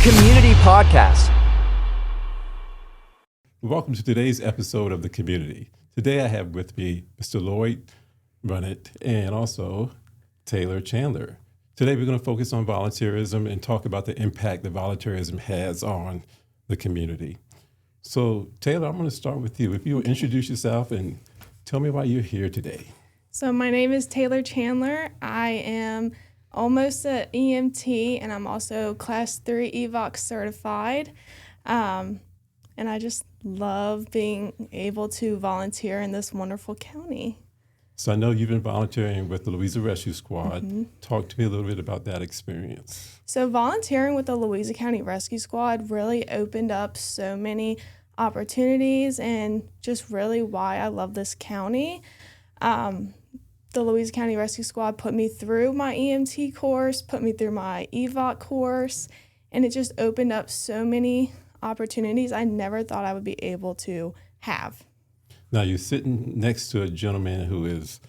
Community Podcast. Welcome to today's episode of The Community. Today I have with me Mr. Lloyd Runnett and also Taylor Chandler. Today we're going to focus on volunteerism and talk about the impact that volunteerism has on the community. So Taylor, I'm going to start with you. If you will introduce yourself and tell me why you're here today. So my name is Taylor Chandler. I am almost an EMT, and I'm also Class 3 EVOC certified. And I just love being able to volunteer in this wonderful county. So I know you've been volunteering with the Louisa Rescue Squad. Mm-hmm. Talk to me a little bit about that experience. So volunteering with the Louisa County Rescue Squad really opened up so many opportunities and just really why I love this county. The Louisa County Rescue Squad put me through my EMT course, put me through my EVOC course, and it just opened up so many opportunities I never thought I would be able to have. Now, you're sitting next to a gentleman who is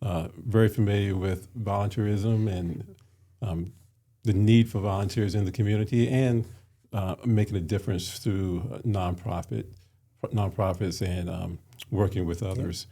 very familiar with volunteerism and the need for volunteers in the community and making a difference through nonprofits and working with others.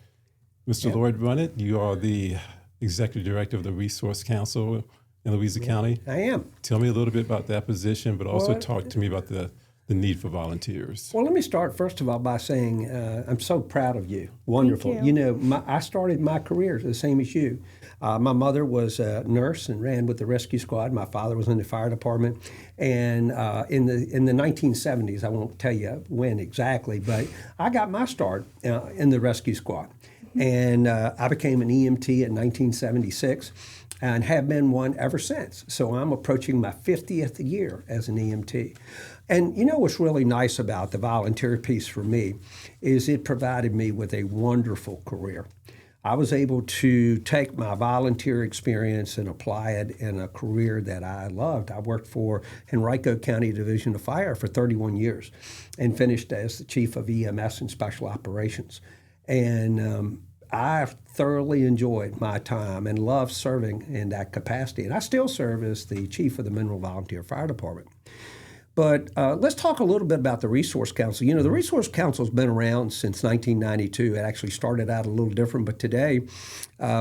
Mr. Lloyd Runnett, you are the Executive Director of the Resource Council in Louisa County. I am. Tell me a little bit about that position, but also talk to me about the need for volunteers. Well, let me start first of all by saying I'm so proud of you. Wonderful. Thank you. I started my career the same as you. My mother was a nurse and ran with the rescue squad. My father was in the fire department. And in the 1970s, I won't tell you when exactly, but I got my start in the rescue squad. And I became an EMT in 1976 and have been one ever since. So I'm approaching my 50th year as an EMT. And you know what's really nice about the volunteer piece for me is it provided me with a wonderful career. I was able to take my volunteer experience and apply it in a career that I loved. I worked for Henrico County Division of Fire for 31 years and finished as the Chief of EMS and Special Operations. And I thoroughly enjoyed my time and loved serving in that capacity. And I still serve as the Chief of the Mineral Volunteer Fire Department. But let's talk a little bit about the Resource Council. You know, the Resource Council's been around since 1992. It actually started out a little different, but today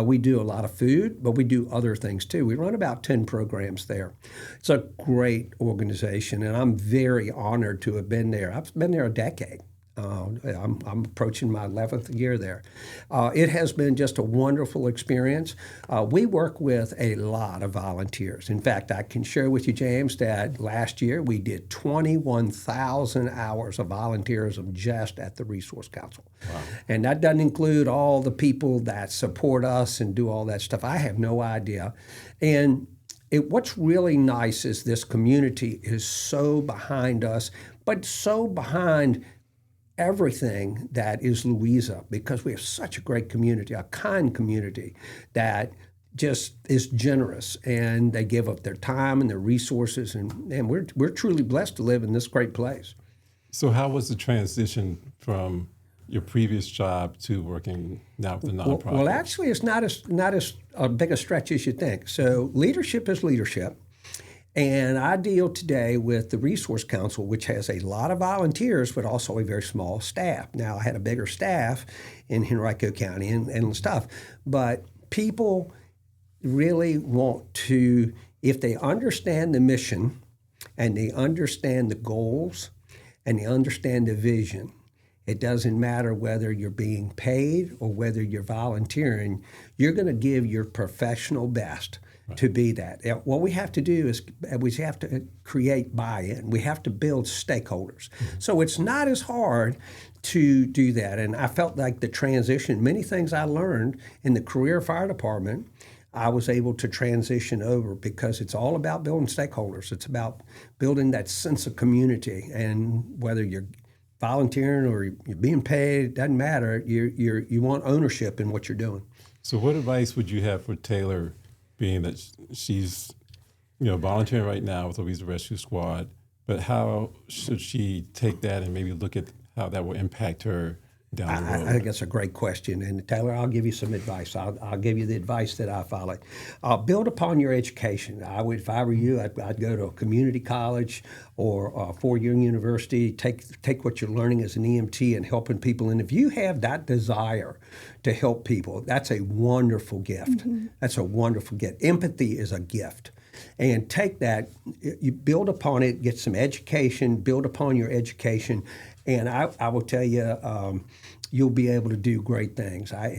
we do a lot of food, but we do other things too. We run about 10 programs there. It's a great organization, and I'm very honored to have been there. I've been there a decade. I'm approaching my 11th year there. It has been just a wonderful experience. We work with a lot of volunteers. In fact, I can share with you, James, that last year we did 21,000 hours of volunteerism just at the Resource Council. Wow. And that doesn't include all the people that support us and do all that stuff. I have no idea. And what's really nice is this community is so behind us, but so behind everything that is Louisa, because we have such a great community, a kind community that just is generous, and they give up their time and their resources, and we're truly blessed to live in this great place. So how was the transition from your previous job to working now with the nonprofit? Well, actually, it's not as big a stretch as you think. So leadership is leadership. And I deal today with the Resource Council, which has a lot of volunteers, but also a very small staff. Now, I had a bigger staff in Henrico County and stuff, but people really want to, if they understand the mission and they understand the goals and they understand the vision, it doesn't matter whether you're being paid or whether you're volunteering, you're going to give your professional best to be that. What we have to do is we have to create buy-in. We have to build stakeholders. Mm-hmm. So it's not as hard to do that. And I felt like the transition, many things I learned in the career fire department, I was able to transition over because it's all about building stakeholders. It's about building that sense of community. And whether you're volunteering or you're being paid, it doesn't matter. You want ownership in what you're doing. So what advice would you have for Taylor, being that she's, volunteering right now with Louisa Rescue Squad, but how should she take that and maybe look at how that will impact her down the road? I think that's a great question. And Taylor, I'll give you some advice. I'll give you the advice that I followed. Build upon your education. If I were you, I'd go to a community college or a four-year university. Take what you're learning as an EMT and helping people. And if you have that desire to help people, that's a wonderful gift. That's a wonderful gift. Empathy is a gift. And take that, you build upon it, get some education, build upon your education, and I will tell you, you'll be able to do great things. I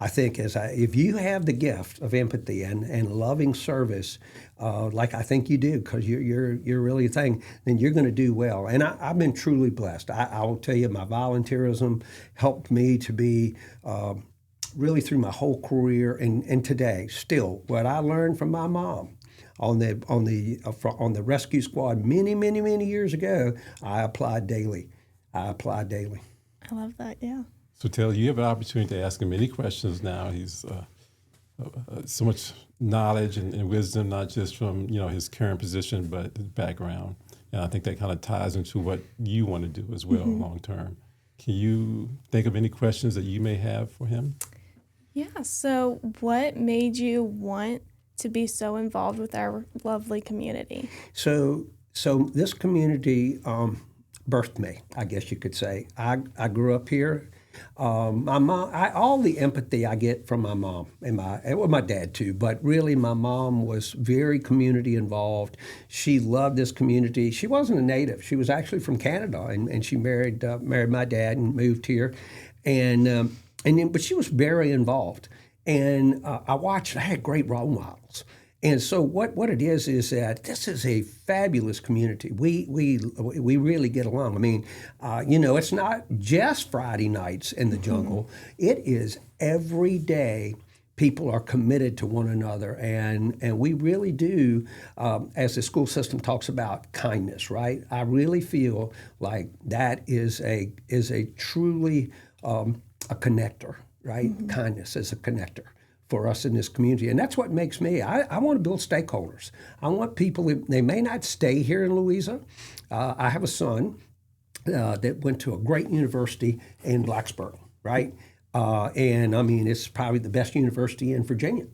think if you have the gift of empathy and loving service, like I think you do, because you're really a thing, then you're going to do well. And I've been truly blessed. I will tell you, my volunteerism helped me to be. Really through my whole career and today, still, what I learned from my mom on the rescue squad many years ago, I apply daily. I love that. Yeah. So Taylor, you have an opportunity to ask him any questions now. He's so much knowledge and wisdom, not just from his current position, but his background. And I think that kind of ties into what you want to do as well long term. Can you think of any questions that you may have for him? Yeah, so what made you want to be so involved with our lovely community? So this community birthed me, I guess you could say. I grew up here. My mom, all the empathy I get from my mom and my dad too, but really my mom was very community involved. She loved this community. She wasn't a native. She was actually from Canada, and she married my dad and moved here, but she was very involved. And I had great role models. And so what it is that this is a fabulous community. We really get along. I mean, it's not just Friday nights in the jungle. It is every day. People are committed to one another, and we really do, as the school system talks about kindness, right? I really feel like that is a truly a connector, right? Kindness is a connector for us in this community. And that's what makes me, I want to build stakeholders. I want people, they may not stay here in Louisa. I have a son that went to a great university in Blacksburg, right? And I mean, it's probably the best university in Virginia.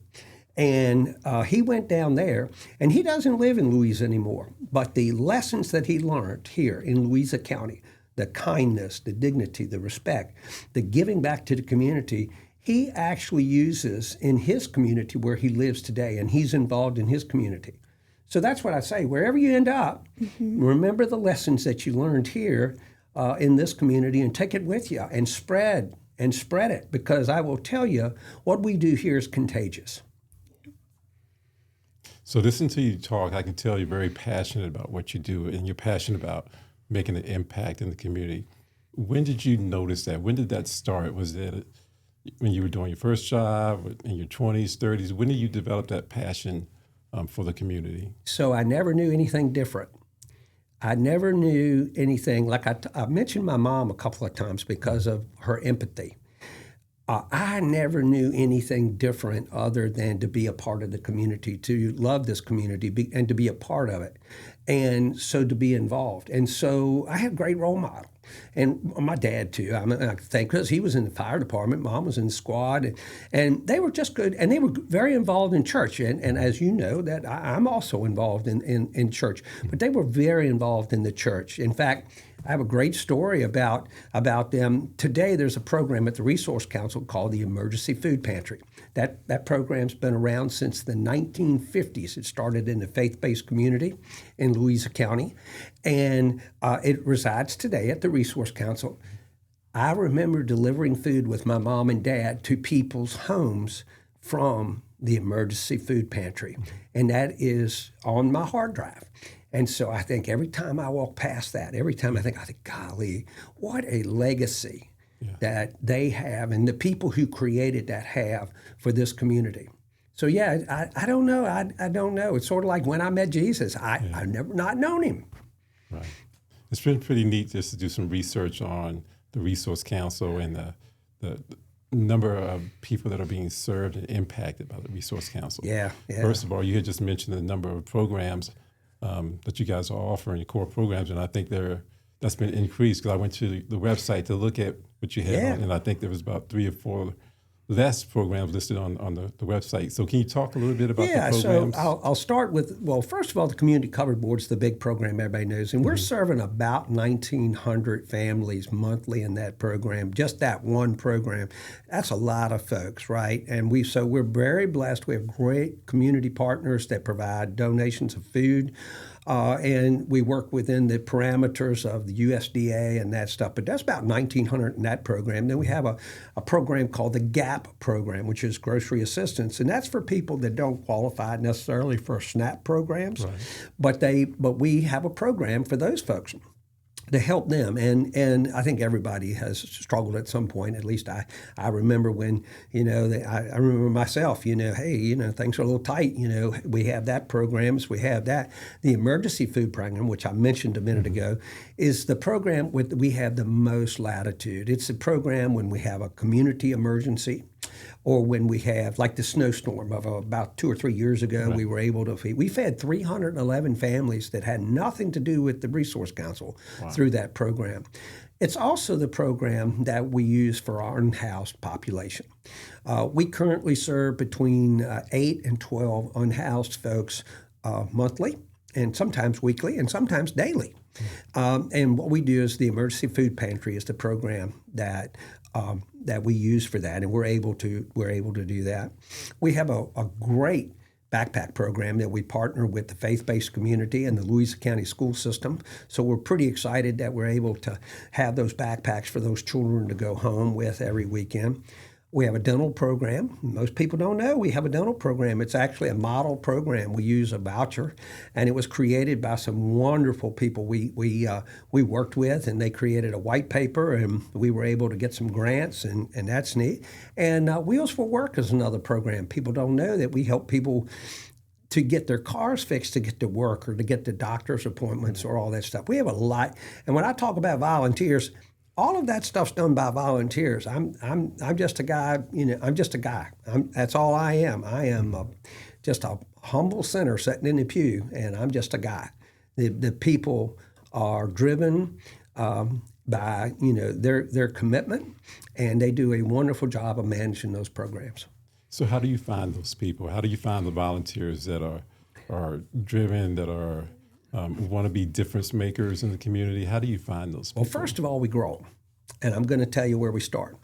And he went down there, and he doesn't live in Louisa anymore. But the lessons that he learned here in Louisa County, the kindness, the dignity, the respect, the giving back to the community, he actually uses in his community where he lives today, and he's involved in his community. So that's what I say. Wherever you end up, remember the lessons that you learned here in this community and take it with you and spread it, because I will tell you, what we do here is contagious. So listening to you talk, I can tell you're very passionate about what you do, and you're passionate about making an impact in the community. When did you notice that? When did that start? Was it when you were doing your first job, in your 20s, 30s? When did you develop that passion for the community? So I never knew anything different. I never knew anything, like I mentioned my mom a couple of times because of her empathy. I never knew anything different other than to be a part of the community, to love this community and to be a part of it. And so to be involved. And so I had a great role model. And my dad, too. I think because he was in the fire department, Mom was in the squad, and they were just good. And they were very involved in church. And as you know, that I'm also involved in church. But they were very involved in the church. In fact, I have a great story about them. Today, there's a program at the Resource Council called the Emergency Food Pantry. That program's been around since the 1950s. It started in a faith-based community in Louisa County, and it resides today at the Resource Council. I remember delivering food with my mom and dad to people's homes from the Emergency Food Pantry, and that is on my hard drive. And so I think every time I walk past that, I think, golly, what a legacy that they have and the people who created that have for this community. So yeah, I don't know. I don't know. It's sort of like when I met Jesus. I've never not known him. Right. It's been pretty neat just to do some research on the Resource Council and the number of people that are being served and impacted by the Resource Council. Yeah. First of all, you had just mentioned the number of programs that you guys are offering, your core programs, and I think they're that's been increased, because I went to the website to look at what you had Yeah. on, and I think there was about 3 or 4 less programs listed on the website. So can you talk a little bit about Yeah, the so programs? I'll start with, well, first of all, the Community Covered Board's the big program everybody knows, and we're serving about 1,900 families monthly in that program, just that one program. That's a lot of folks, right? And we're very blessed. We have great community partners that provide donations of food, and we work within the parameters of the USDA and that stuff. But that's about 1,900 in that program. Then we have a program called the GAP program, which is grocery assistance, and that's for people that don't qualify necessarily for SNAP programs, but we have a program for those folks to help them. And I think everybody has struggled at some point. At least I remember when, I remember myself, hey, things are a little tight. We have that programs. We have that. The Emergency Food Program, which I mentioned a minute ago, is the program we have the most latitude. It's a program when we have a community emergency, or when we have, like the snowstorm of about 2 or 3 years ago, we were able to feed. We fed 311 families that had nothing to do with the Resource Council through that program. It's also the program that we use for our unhoused population. We currently serve between 8 and 12 unhoused folks monthly, and sometimes weekly, and sometimes daily. And what we do is the Emergency Food Pantry is the program that we use for that, and we're able to do that. We have a great backpack program that we partner with the faith-based community and the Louisa County school system. So we're pretty excited that we're able to have those backpacks for those children to go home with every weekend. We have a dental program. Most people don't know we have a dental program. It's actually a model program. We use a voucher, and it was created by some wonderful people we worked with, and they created a white paper, and we were able to get some grants, and that's neat. And Wheels for Work is another program. People don't know that we help people to get their cars fixed to get to work or to get to doctor's appointments or all that stuff. We have a lot. And when I talk about volunteers, all of that stuff's done by volunteers. I'm just a guy. I'm just a guy. That's all I am. I am just a humble sinner sitting in the pew, and I'm just a guy. The people are driven by their commitment, and they do a wonderful job of managing those programs. So how do you find those people? How do you find the volunteers that are driven, that are want to be difference makers in the community? How do you find those people? Well, first of all, we grow them. And I'm going to tell you where we start.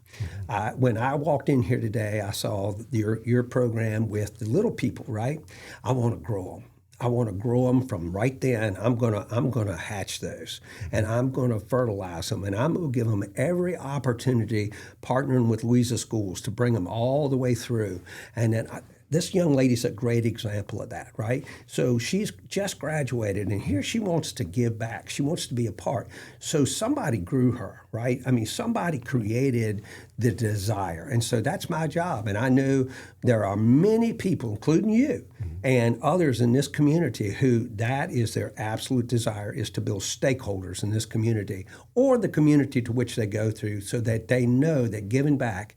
When I walked in here today, I saw your program with the little people, right? I want to grow them. I want to grow them from right then. I'm gonna hatch those, and I'm going to fertilize them, and I'm going to give them every opportunity, partnering with Louisa Schools to bring them all the way through. And then this young lady's a great example of that, right? So she's just graduated, and here she wants to give back. She wants to be a part. So somebody grew her, right? I mean, somebody created the desire. And so that's my job. And I know there are many people, including you and others in this community, who that is their absolute desire, is to build stakeholders in this community or the community to which they go through, so that they know that giving back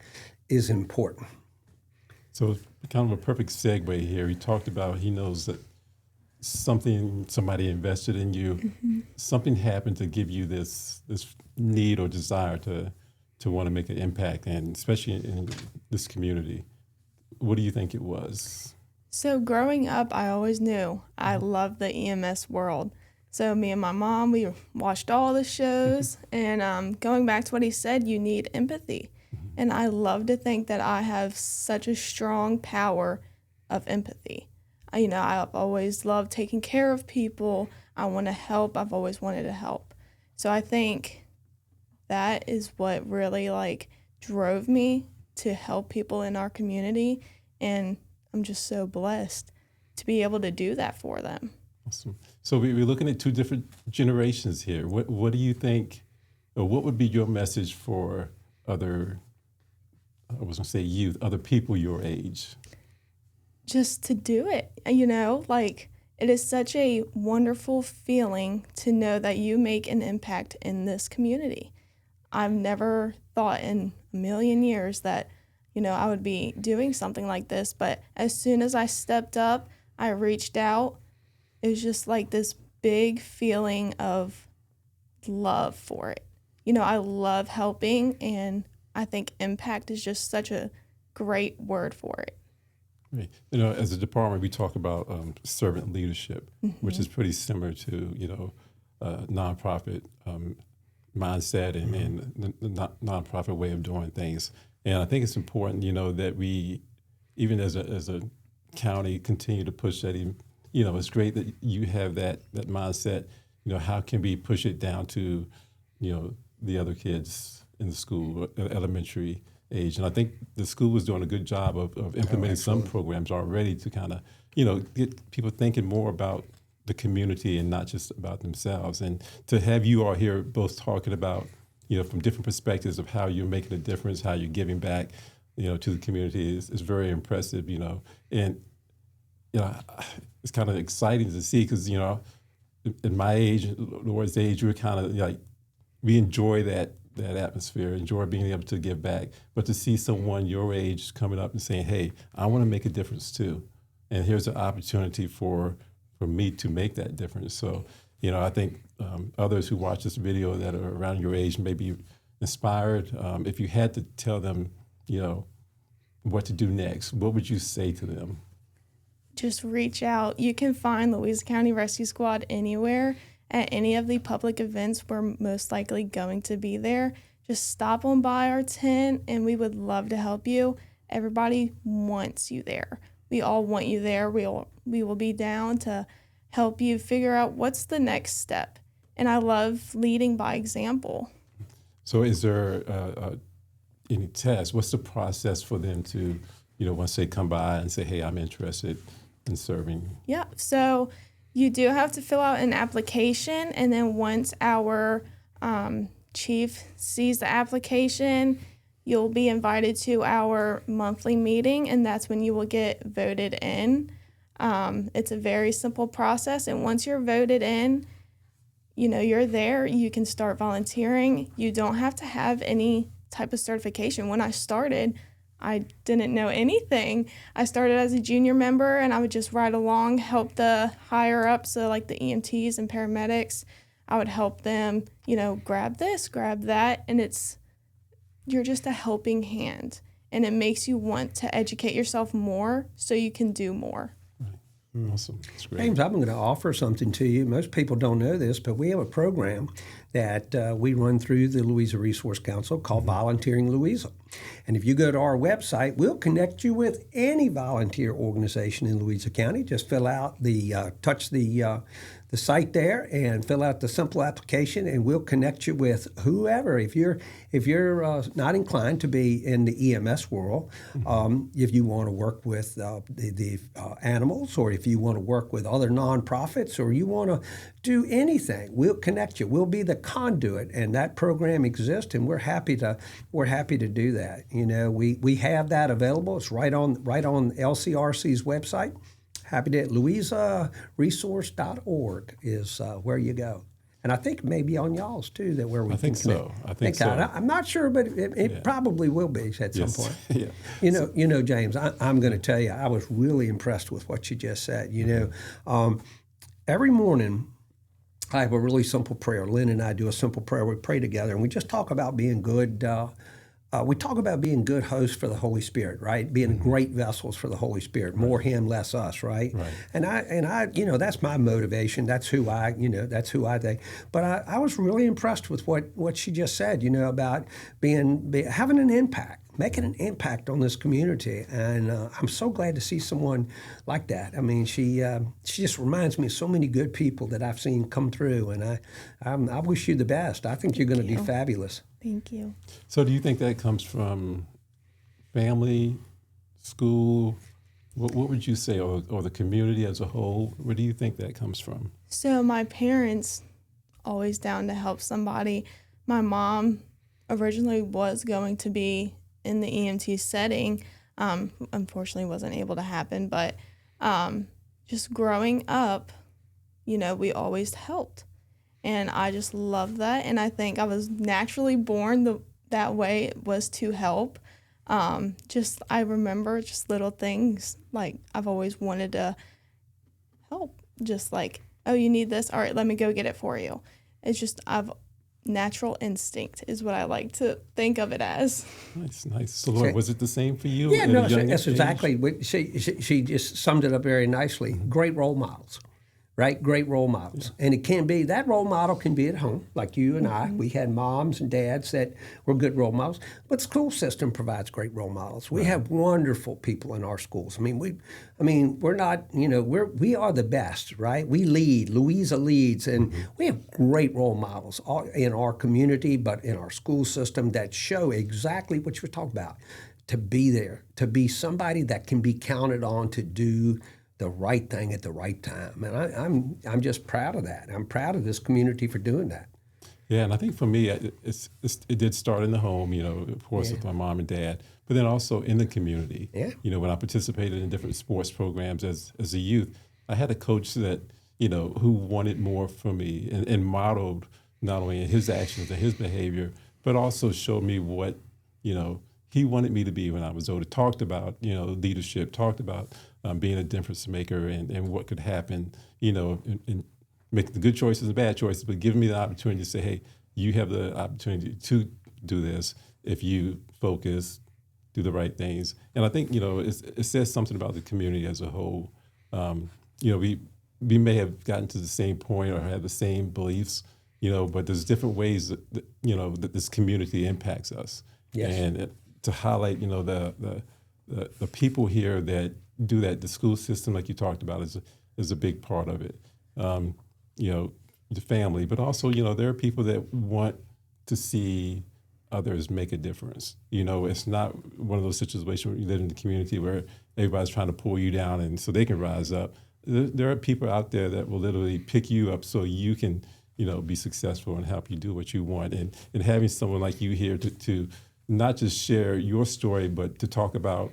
is important. So kind of a perfect segue here. He talked about, he knows that somebody invested in you, something happened to give you this need or desire to want to make an impact, and especially in this community. What do you think it was? So growing up, I always knew I loved the EMS world. So me and my mom, we watched all the shows, and going back to what he said, you need empathy. And I love to think that I have such a strong power of empathy. I've always loved taking care of people. I want to help. I've always wanted to help. So I think that is what really drove me to help people in our community. And I'm just so blessed to be able to do that for them. Awesome. So we're looking at 2 different generations here. What do you think, or what would be your message for other, I was going to say youth, other people your age? Just to do it, it is such a wonderful feeling to know that you make an impact in this community. I've never thought in a million years that, I would be doing something like this, but as soon as I stepped up, I reached out. It was just like this big feeling of love for it. You know, I love helping, and I think impact is just such a great word for it. Right. You know, as a department, we talk about servant leadership, which is pretty similar to, you know, nonprofit mindset and the nonprofit way of doing things. And I think it's important, you know, that we, even as a county, continue to push that. You know, it's great that you have that mindset. You know, how can we push it down to, you know, the other kids in the school, elementary age? And I think the school is doing a good job of implementing some programs already to kind of, you know, get people thinking more about the community and not just about themselves. And to have you all here both talking about, you know, from different perspectives of how you're making a difference, how you're giving back, you know, to the community is very impressive, you know. And, you know, it's kind of exciting to see because, you know, in my age, Laura's age, we're kind of like, we enjoy that atmosphere, enjoy being able to give back. But to see someone your age coming up and saying, hey, I want to make a difference too. And here's an opportunity for me to make that difference. So, you know, I think others who watch this video that are around your age may be inspired. If you had to tell them, you know, what to do next, what would you say to them? Just reach out. You can find Louisa County Rescue Squad anywhere at any of the public events. We're most likely going to be there. Just stop on by our tent and we would love to help you. Everybody wants you there. We all want you there. We will be down to help you figure out what's the next step. And I love leading by example. So is there any tests? What's the process for them to, you know, once they come by and say, hey, I'm interested in serving? Yeah, so you do have to fill out an application, and then once our chief sees the application, you'll be invited to our monthly meeting, and that's when you will get voted in. It's a very simple process, and once you're voted in, you know, you're there, you can start volunteering. You don't have to have any type of certification. When I started, I didn't know anything. I started as a junior member, and I would just ride along, help the higher ups, so like the EMTs and paramedics. I would help them, you know, grab this, grab that, and you're just a helping hand, and it makes you want to educate yourself more so you can do more. Awesome. That's great. James, I'm going to offer something to you. Most people don't know this, but we have a program that we run through the Louisa Resource Council called Volunteering Louisa. And if you go to our website, we'll connect you with any volunteer organization in Louisa County. Just fill out touch the site there and fill out the simple application, and we'll connect you with whoever. If you're not inclined to be in the EMS world, if you want to work with the animals, or if you want to work with other nonprofits, or you want to do anything, we'll connect you. We'll be the conduit, and that program exists, and we're happy to do that. You know, we have that available. It's right on LCRC's website. Happy to. LouisaResource.org is where you go. And I think maybe on y'all's too, that where we can connect. I think so. I'm not sure, but it probably will be at some point. Yeah. You know, James, I'm going to tell you, I was really impressed with what you just said. You know, every morning I have a really simple prayer. Lynn and I do a simple prayer. We pray together, and we just talk about being good. We talk about being good hosts for the Holy Spirit, right? Being great vessels for the Holy Spirit, more Him, less us, right? And I, you know, that's my motivation. That's who I think. But I was really impressed with what she just said, you know, about having an impact, making an impact on this community. And I'm so glad to see someone like that. I mean, she just reminds me of so many good people that I've seen come through, and I wish you the best. I think you're going to do fabulous. Thank you. So do you think that comes from family, school? What would you say, or the community as a whole? Where do you think that comes from? So my parents, always down to help somebody. My mom originally was going to be in the EMT setting. Unfortunately, wasn't able to happen. But just growing up, you know, we always helped. And I just love that. And I think I was naturally born that way, was to help. I remember just little things. Like, I've always wanted to help. Just like, oh, you need this? All right, let me go get it for you. It's just, I've natural instinct is what I like to think of it as. Nice. So, Lloyd, was it the same for you? Yeah, at no, a young that's age? exactly what she just summed it up very nicely. Great role models, right? Great role models. And it can be, that role model can be at home, like you and I. We had moms and dads that were good role models, but the school system provides great role models. We have wonderful people in our schools. We're not, we are the best, right? We lead, Louisa leads, and we have great role models in our community, but in our school system that show exactly what you're talking about. To be there, to be somebody that can be counted on to do the right thing at the right time. And I'm just proud of that. I'm proud of this community for doing that. Yeah, and I think for me, it did start in the home, of course, with my mom and dad, but then also in the community. Yeah. When I participated in different sports programs as a youth, I had a coach that, who wanted more from me and modeled not only in his actions and his behavior, but also showed me what, he wanted me to be when I was older. Talked about, leadership, talked about being a difference maker and what could happen, and making the good choices and bad choices, but giving me the opportunity to say, hey, you have the opportunity to do this if you focus, do the right things. And I think, it says something about the community as a whole. We may have gotten to the same point or have the same beliefs, but there's different ways that this community impacts us. Yes. And to highlight, the people here that do that, the school system, like you talked about, is a big part of it. The family, but also, there are people that want to see others make a difference. It's not one of those situations where you live in the community where everybody's trying to pull you down and so they can rise up. There are people out there that will literally pick you up so you can, be successful and help you do what you want. And having someone like you here to not just share your story, but to talk about,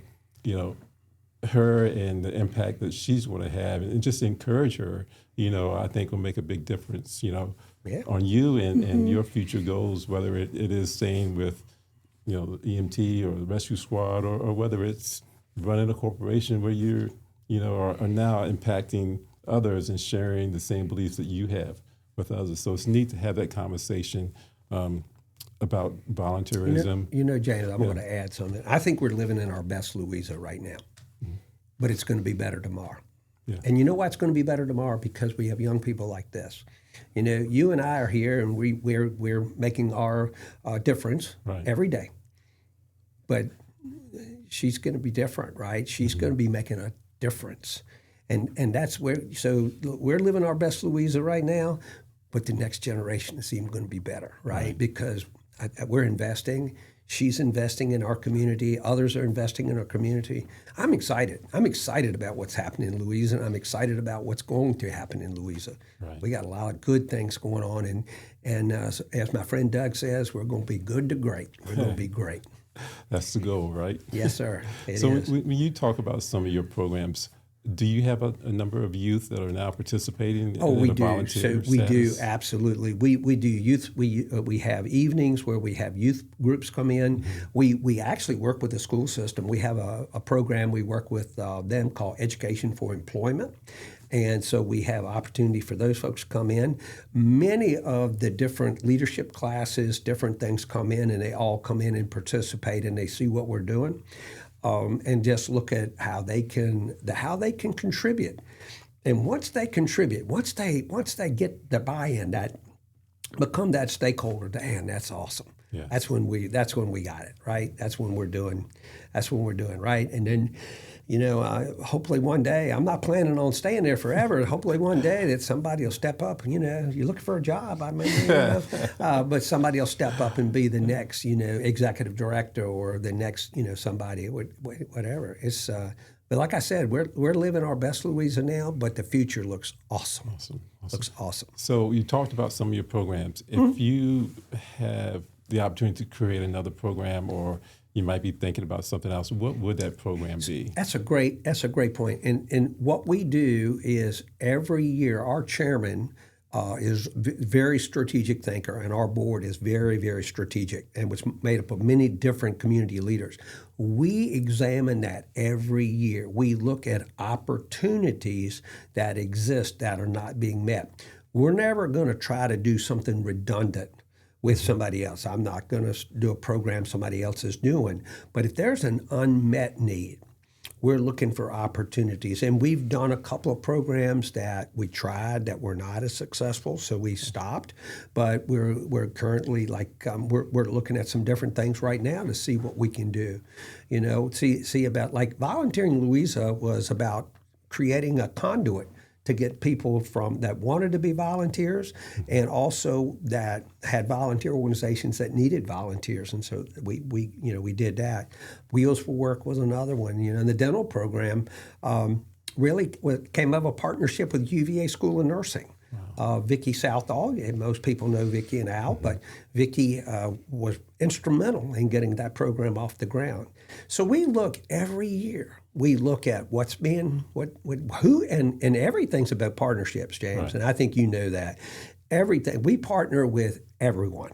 her and the impact that she's going to have and just encourage her, I think will make a big difference, on you and your future goals, whether it is staying with, the EMT or the rescue squad or whether it's running a corporation where you're, are now impacting others and sharing the same beliefs that you have with others. So it's neat to have that conversation about volunteerism. James, I'm going to add something. I think we're living in our best Louisa right now, but it's going to be better tomorrow. Yeah. And you know why it's going to be better tomorrow? Because we have young people like this. You and I are here, and we're making our difference every day. But she's going to be different, right? She's going to be making a difference, and that's where. So we're living our best Louisa right now, but the next generation is even going to be better, right? Because we're investing. She's investing in our community. Others are investing in our community. I'm excited. I'm excited about what's happening in Louisa, and I'm excited about what's going to happen in Louisa. Right. We got a lot of good things going on, and as my friend Doug says, we're going to be good to great. We're going to be great. That's the goal, right? Yes, sir. It So is. when you talk about some of your programs, do you have a number of youth that are now participating in we a do. volunteer So we do, status? absolutely. We do youth. We have evenings where we have youth groups come in. We actually work with the school system. We have a program we work with them called Education for Employment. And so we have opportunity for those folks to come in. Many of the different leadership classes, different things come in, and they all come in and participate, and they see what we're doing. And just look at how they can contribute, and once they contribute, once they get the buy-in, that become that stakeholder, Dan, that's awesome. Yeah. That's when we got it right. That's when we're doing right. And then, hopefully one day, I'm not planning on staying there forever. Hopefully one day that somebody will step up. You're looking for a job. But somebody will step up and be the next, executive director or the next, somebody, whatever. It's, but like I said, we're living our best Louisa now, but the future looks awesome. Looks awesome. So you talked about some of your programs. If you have the opportunity to create another program, or you might be thinking about something else, what would that program be? That's a great point. And what we do is every year our chairman is very strategic thinker, and our board is very, very strategic, and was made up of many different community leaders. We examine that every year. We look at opportunities that exist that are not being met. We're never going to try to do something redundant. with somebody else. I'm not going to do a program somebody else is doing. But if there's an unmet need, we're looking for opportunities. And we've done a couple of programs that we tried that were not as successful, so we stopped. But we're currently we're looking at some different things right now to see what we can do. See about like volunteering Louisa was about creating a conduit to get people from that wanted to be volunteers and also that had volunteer organizations that needed volunteers. And so we did that. Wheels for Work was another one, and the dental program really came of a partnership with UVA School of Nursing. Vicki Southall, and most people know Vicki and Al, but Vicki was instrumental in getting that program off the ground. So we look every year. We look at what's being, who, and everything's about partnerships, James, Right. and I think you know that. Everything. We partner with everyone,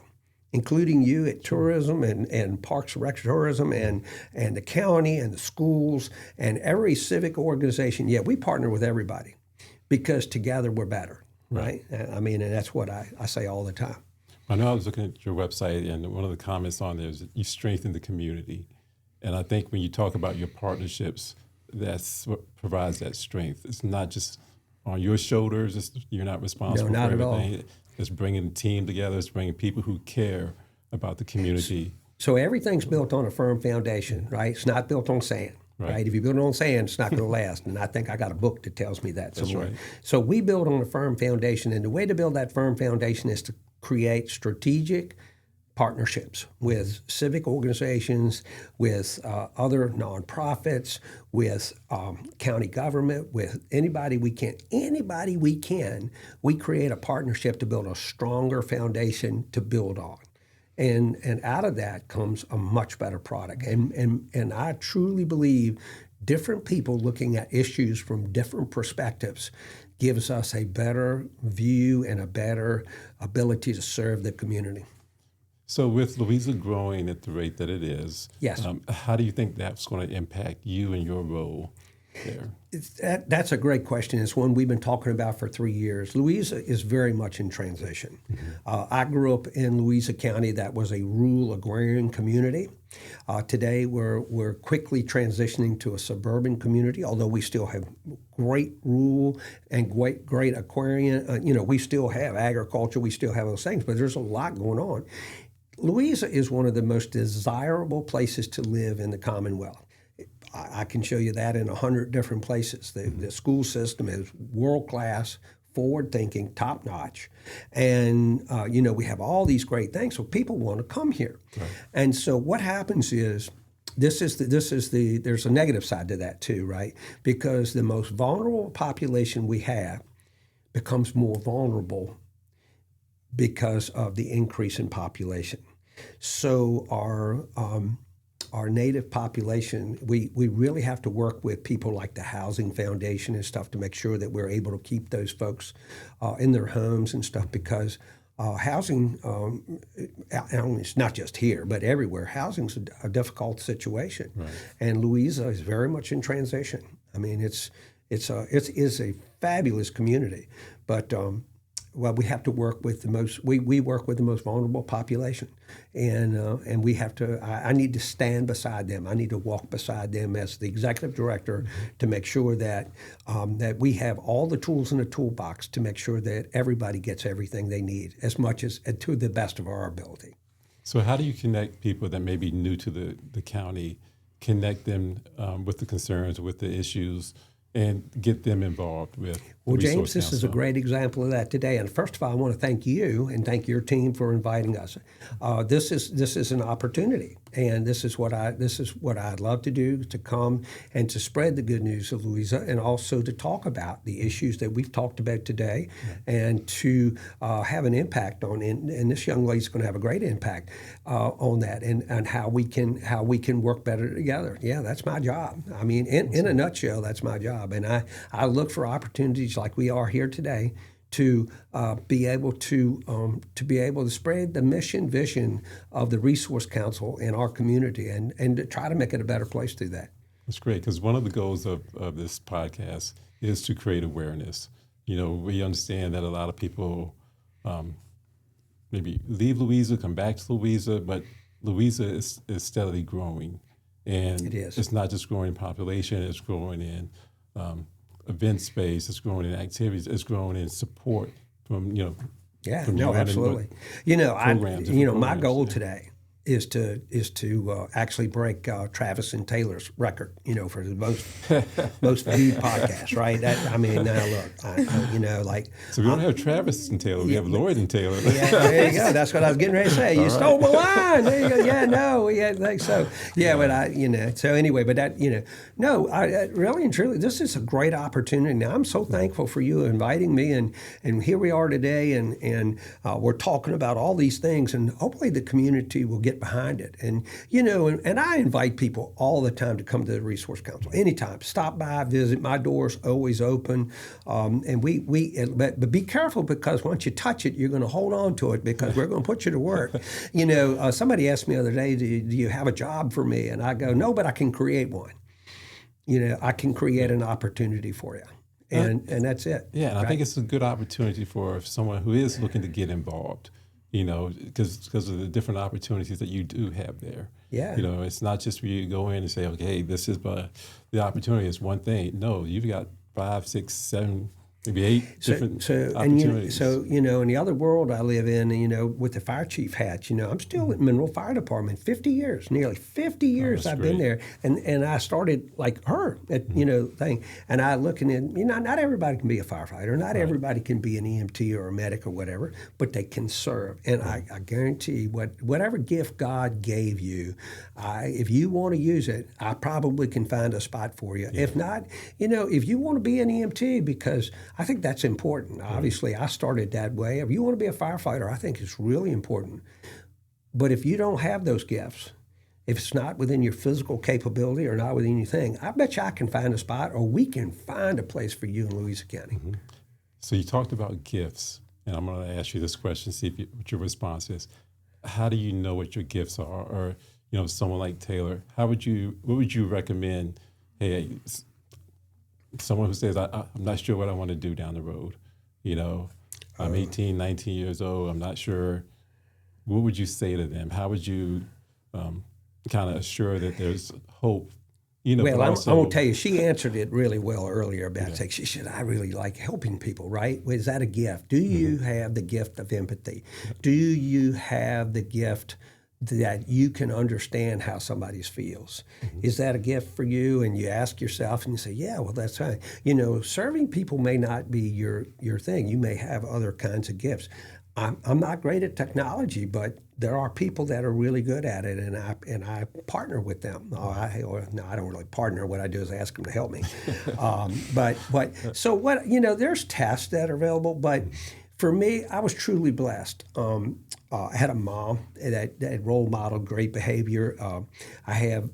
including you at tourism and Parks and Rec tourism and the county and the schools and every civic organization. Yeah, we partner with everybody because together we're better. Right. I mean, and that's what I say all the time. I know I was looking at your website, and one of the comments on there is that you strengthen the community. And I think when you talk about your partnerships, that's what provides that strength. It's not just on your shoulders. You're not responsible No, not for at all. everything. It's bringing the team together. It's bringing people who care about the community. So everything's built on a firm foundation, right? It's not built on sand. Right. If you build it on sand, it's not going to last. And I think I got a book that tells me that somewhere. Right. So we build on a firm foundation. And the way to build that firm foundation is to create strategic partnerships with civic organizations, with other nonprofits, with county government, with anybody we can. We create a partnership to build a stronger foundation to build on. And out of that comes a much better product. And I truly believe different people looking at issues from different perspectives gives us a better view and a better ability to serve the community. So with Louisa growing at the rate that it is, Yes. How do you think that's going to impact you and your role there? That's a great question. It's one we've been talking about for 3 years. Louisa is very much in transition. I grew up in Louisa County that was a rural agrarian community. Today we're quickly transitioning to a suburban community, although we still have great rural and great agrarian. We still have agriculture, we still have those things, but there's a lot going on. Louisa is one of the most desirable places to live in the Commonwealth. I can show you that in 100 different places. The school system is world-class, forward-thinking, top-notch. And, we have all these great things, so people want to come here. Right. And so what happens is, there's a negative side to that too, right? Because the most vulnerable population we have becomes more vulnerable because of the increase in population. So our native population, we really have to work with people like the Housing Foundation and stuff to make sure that we're able to keep those folks in their homes and stuff, because housing, it's not just here, but everywhere, housing's a difficult situation. Right. And Louisa is very much in transition. I mean, it's a fabulous community, but we have to work with the most. We work with the most vulnerable population, and we have to. I need to stand beside them. I need to walk beside them as the executive director to make sure that that we have all the tools in the toolbox to make sure that everybody gets everything they need, as much as to the best of our ability. So, how do you connect people that may be new to the county, connect them with the concerns, with the issues, and get them involved with Well, Resource James, this Council? is a great example of that today. And first of all, I want to thank you and thank your team for inviting us. This is an opportunity, and this is what I'd love to do, to come and to spread the good news of Louisa, and also to talk about the issues that we've talked about today, and to have an impact on. And this young lady's going to have a great impact on that, and how we can work better together. Yeah, that's my job. I mean, in a nutshell, that's my job. And I look for opportunities like we are here today to be able to spread the mission, vision of the Resource Council in our community, and to try to make it a better place through that. That's great, because one of the goals of this podcast is to create awareness. We understand that a lot of people maybe leave Louisa, come back to Louisa, but Louisa is steadily growing. And It is. It's not just growing in population, it's growing in event space, it's growing in activities, it's growing in support from, Yeah, from no, you and absolutely. programs, different My goal programs, today is to actually break Travis and Taylor's record, for the most viewed podcast, right? Now look, like. So we don't have Travis and Taylor, we have Lloyd and Taylor. Yeah, there you go. That's what I was getting ready to say. You stole my line. There you go. Yeah, no, yeah, like so. Yeah, but so anyway, but no, I really and truly, this is a great opportunity. Now, I'm so thankful for you inviting me, and here we are today, and we're talking about all these things, and hopefully the community will get behind it. And and I invite people all the time to come to the Resource Council anytime. Stop by, visit. My door's always open. And but be careful, because once you touch it, you're going to hold on to it, because we're going to put you to work. Somebody asked me the other day, do you have a job for me? And I go, no, but I can create one. I can create an opportunity for you. And that's it. Yeah, and right? I think it's a good opportunity for someone who is looking to get involved, because of the different opportunities that you do have there. Yeah. It's not just for you to go in and say, okay, this is the opportunity is one thing. No, you've got 5, 6, 7, maybe 8 different opportunities. In the other world I live in, with the fire chief hat, I'm still at Mineral Fire Department, 50 years, nearly 50 years I've been there. And I started like her at, thing. And I looking at, not everybody can be a firefighter. Not everybody can be an EMT or a medic or whatever, but they can serve. And I guarantee whatever gift God gave you, if you want to use it, I probably can find a spot for you. Yeah. If not, if you want to be an EMT, because I think that's important. Obviously, I started that way. If you want to be a firefighter, I think it's really important. But if you don't have those gifts, if it's not within your physical capability or not within your thing, I bet you I can find a spot, or we can find a place for you in Louisa County. Mm-hmm. So you talked about gifts, and I'm going to ask you this question, see what your response is. How do you know what your gifts are? Or, someone like Taylor, what would you recommend? Hey, someone who says, I'm not sure what I want to do down the road. I'm 18, 19 years old. I'm not sure. What would you say to them? How would you kind of assure that there's hope? Well, I'm going to tell you, she answered it really well earlier about it. She said, I really like helping people, right? Well, is that a gift? Do you have the gift of empathy? Do you have the gift that you can understand how somebody feels? Is that a gift for you? And you ask yourself and you say, yeah, well, that's right. Serving people may not be your thing. You may have other kinds of gifts. I'm not great at technology, but there are people that are really good at it, and I partner with them. No, I don't really partner. What I do is ask them to help me. There's tests that are available, but for me, I was truly blessed. I had a mom that role modeled great behavior. I had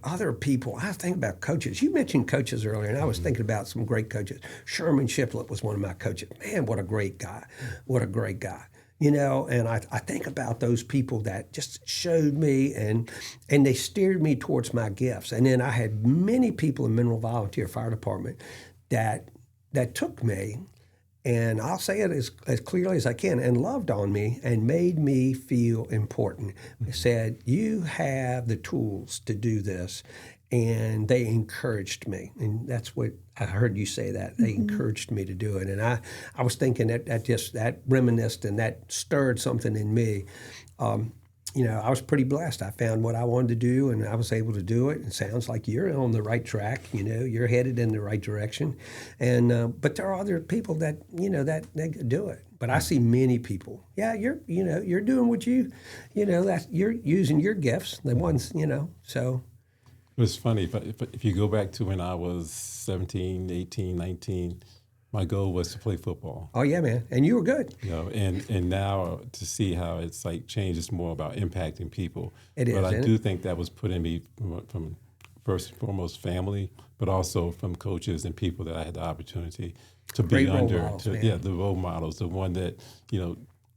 other people. I was thinking about coaches. You mentioned coaches earlier, and I was thinking about some great coaches. Sherman Shiplett was one of my coaches. Man, what a great guy! What a great guy! And I think about those people that just showed me and they steered me towards my gifts. And then I had many people in Mineral Volunteer Fire Department that took me, and I'll say it as clearly as I can, and loved on me and made me feel important. They said, you have the tools to do this. And they encouraged me. And that's what I heard you say, that. They encouraged me to do it. And I was thinking that reminisced and that stirred something in me. I was pretty blessed. I found what I wanted to do, and I was able to do it. It sounds like you're on the right track. You're headed in the right direction. And but there are other people that that they do it. But I see many people. Yeah, you're doing what that you're using your gifts. The ones so. It's funny, if you go back to when I was 17, 18, 19, my goal was to play football. Oh, yeah, man. And you were good. And now to see how it's like changed, it's more about impacting people. It is, but I do think that was put in me from first and foremost family, but also from coaches and people that I had the opportunity to be under. The role models, the one that,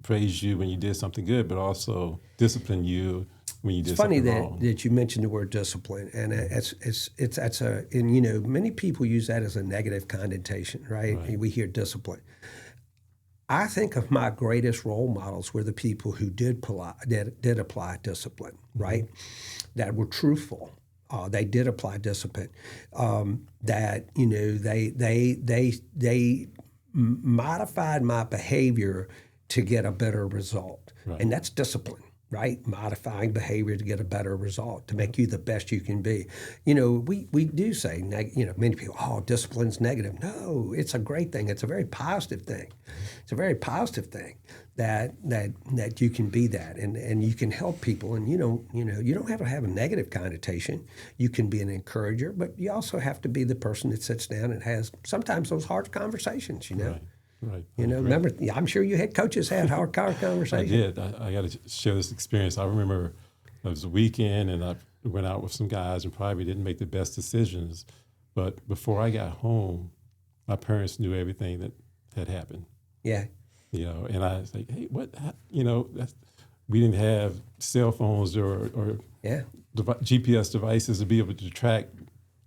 praised you when you did something good, but also disciplined you when you did something wrong. It's funny that you mentioned the word discipline, and many people use that as a negative connotation, right? We hear discipline. I think of my greatest role models were the people who did apply discipline, right? That were truthful. They did apply discipline. That they modified my behavior to get a better result, and that's discipline. Right, modifying behavior to get a better result, to make you the best you can be. We do say, many people, discipline's negative. No, it's a great thing. It's a very positive thing. It's a very positive thing that you can be that, and you can help people. And you don't have to have a negative connotation. You can be an encourager, but you also have to be the person that sits down and has sometimes those hard conversations. Right. Remember, I'm sure you had coaches had hard conversations. I did. I got to share this experience. I remember it was a weekend, and I went out with some guys and probably didn't make the best decisions. But before I got home, my parents knew everything that had happened. Yeah. And I was like, hey, what? We didn't have cell phones or GPS devices to be able to track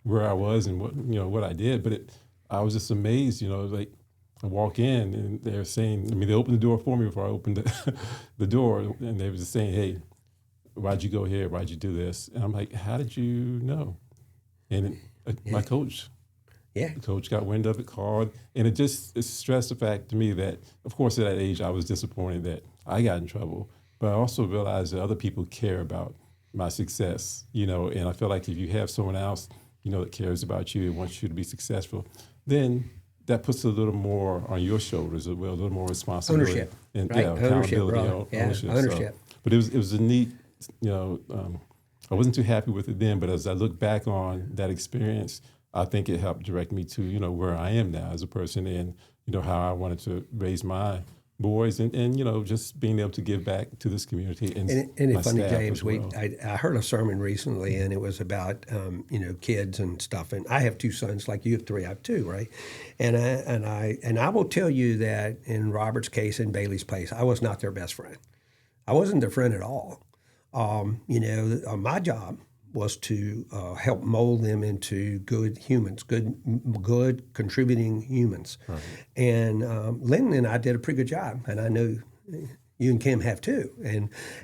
where I was and what I did. But I was just amazed. I walk in and they're saying, they opened the door for me before I opened the door, and they were just saying, hey, why'd you go here? Why'd you do this? And I'm like, how did you know? And my coach, the coach got wind of it, called, and it stressed the fact to me that, of course, at that age, I was disappointed that I got in trouble, but I also realized that other people care about my success, and I feel like if you have someone else, that cares about you and wants you to be successful, then that puts a little more on your shoulders as well, a little more responsibility. Ownership. And right? accountability. Ownership. But it was a neat, I wasn't too happy with it then, but as I look back on that experience, I think it helped direct me to, where I am now as a person and, how I wanted to raise my boys and just being able to give back to this community and it's funny, James. Well. I heard a sermon recently, and it was about kids and stuff. And I have two sons, like you have three. I have two, right? And I will tell you that in Robert's case and Bailey's place, I was not their best friend. I wasn't their friend at all. My job was to help mold them into good humans, good contributing humans. Right. And Lynn and I did a pretty good job, and I know you and Kim have too.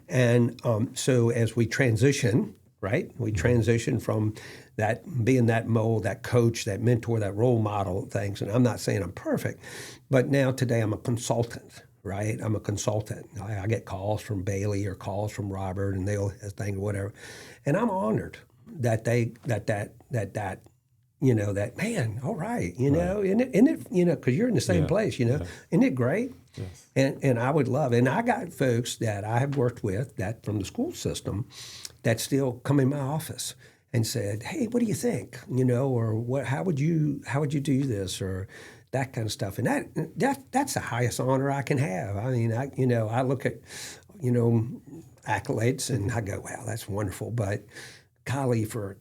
And so as we transition, right, we transition from that being that mold, that coach, that mentor, that role model things. And I'm not saying I'm perfect, but now today I'm a consultant. Right, I'm a consultant. I get calls from Bailey or calls from Robert, and they'll think or whatever, and I'm honored that man. All right, isn't it because you're in the same place, isn't it great? Yes. And I would love, and I got folks that I have worked with that from the school system that still come in my office and said, hey, what do you think? Or what? How would you do this? Or that kind of stuff, and that's the highest honor I can have. I mean, I look at, accolades and I go, wow, that's wonderful. But golly, for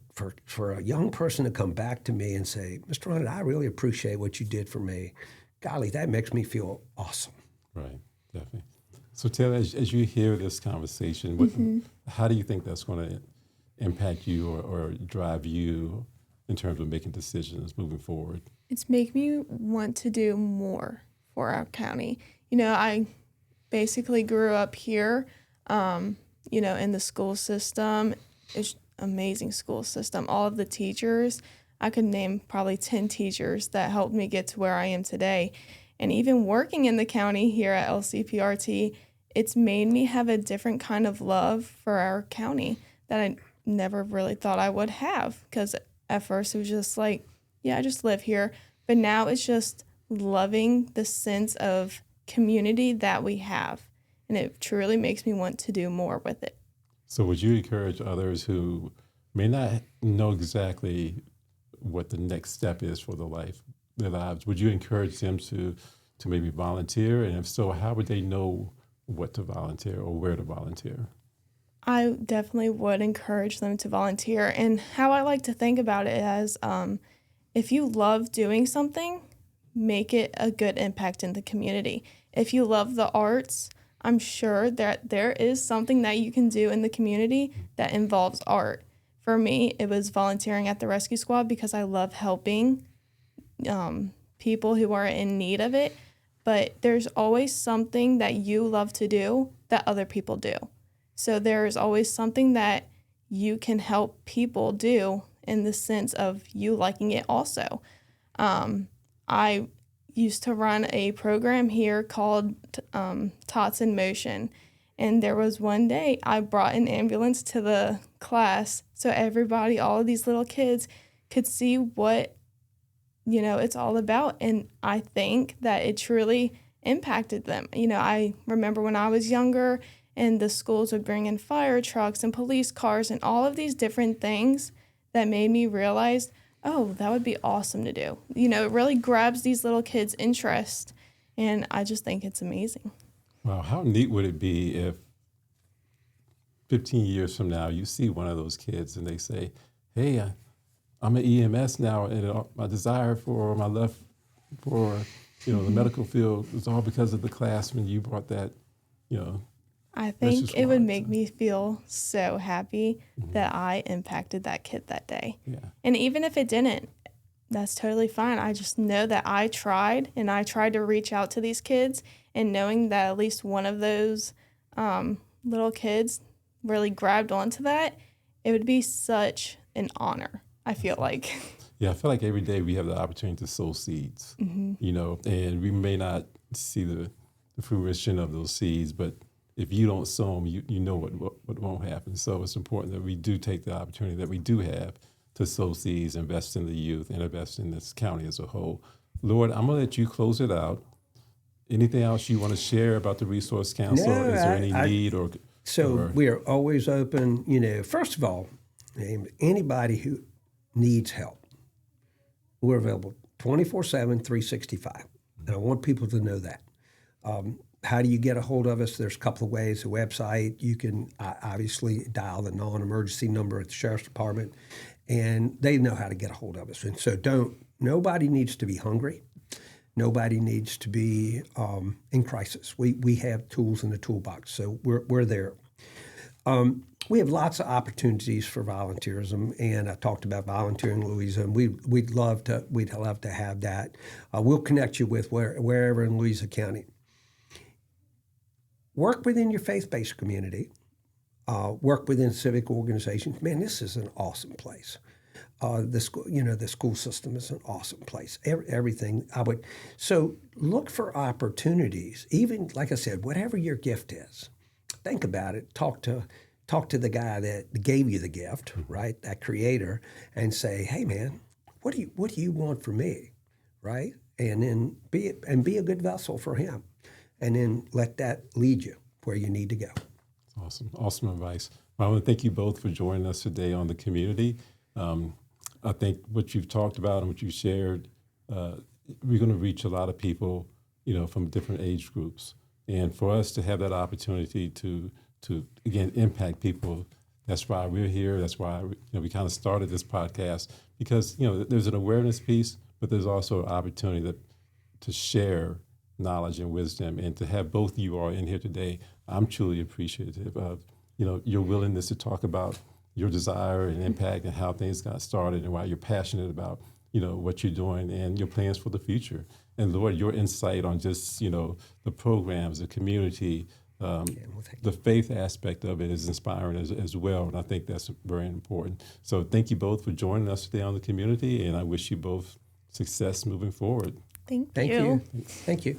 a young person to come back to me and say, Mr. Runnett, I really appreciate what you did for me. Golly, that makes me feel awesome. Right, definitely. So Taylor, as you hear this conversation, how do you think that's going to impact you or drive you in terms of making decisions moving forward? It's make me want to do more for our county. I basically grew up here, in the school system. It's amazing school system. All of the teachers, I could name probably 10 teachers that helped me get to where I am today. And even working in the county here at LCPRT, it's made me have a different kind of love for our county that I never really thought I would have. Because at first it was just like, I just live here. But now it's just loving the sense of community that we have. And it truly makes me want to do more with it. So would you encourage others who may not know exactly what the next step is for their lives? Would you encourage them to maybe volunteer? And if so, how would they know what to volunteer or where to volunteer? I definitely would encourage them to volunteer. And how I like to think about it as if you love doing something, make it a good impact in the community. If you love the arts, I'm sure that there is something that you can do in the community that involves art. For me, it was volunteering at the rescue squad because I love helping people who are in need of it. but there's always something that you love to do that other people do. So there's always something that you can help people do in the sense of you liking it also. I used to run a program here called Tots in Motion. And there was one day I brought an ambulance to the class so everybody, all of these little kids, could see what, it's all about. And I think that it truly impacted them. I remember when I was younger and the schools would bring in fire trucks and police cars and all of these different things that made me realize, oh, that would be awesome to do. It really grabs these little kids' interest, and I just think it's amazing. Wow, how neat would it be if 15 years from now you see one of those kids and they say, hey, I'm an EMS now, and my desire for my love for the medical field was all because of the class when you brought that, I think it would make me feel so happy that I impacted that kid that day. Yeah. And even if it didn't, that's totally fine. I just know that I tried, and I tried to reach out to these kids, and knowing that at least one of those little kids really grabbed onto that, it would be such an honor, I feel like. Yeah, I feel like every day we have the opportunity to sow seeds, and we may not see the fruition of those seeds, but if you don't sow them, you know what won't happen. So it's important that we do take the opportunity that we do have to sow seeds, invest in the youth, and invest in this county as a whole. Lord, I'm going to let you close it out. Anything else you want to share about the Resource Council? No, Is there any need or? So we are always open. First of all, anybody who needs help, we're available 24/7, 365. And I want people to know that. How do you get a hold of us? There's a couple of ways. The website, you can obviously dial the non-emergency number at the Sheriff's Department, and they know how to get a hold of us. And so nobody needs to be hungry. Nobody needs to be in crisis. We have tools in the toolbox, so we're there. We have lots of opportunities for volunteerism, and I talked about volunteering, Louisa, and we'd love to have that. We'll connect you with wherever in Louisa County. Work within your faith-based community. Work within civic organizations. Man, this is an awesome place. The school system is an awesome place. Everything so look for opportunities. Even like I said, whatever your gift is, think about it. Talk to the guy that gave you the gift, right? That creator, and say, hey man, what do you want from me, right? And then be a good vessel for him. And then let that lead you where you need to go. Awesome advice. Well, I want to thank you both for joining us today on The Community. I think what you've talked about and what you shared, we're going to reach a lot of people, from different age groups. And for us to have that opportunity to again, impact people, that's why we're here. That's why we kind of started this podcast, because, there's an awareness piece, but there's also an opportunity to share knowledge and wisdom, and to have both of you all in here today. I'm truly appreciative of your willingness to talk about your desire and impact and how things got started, and why you're passionate about what you're doing and your plans for the future. And Lord, your insight on just the programs, the community, the faith aspect of it is inspiring as well, and I think that's very important. So thank you both for joining us today on The Community, and I wish you both success moving forward. Thank you. Thank you.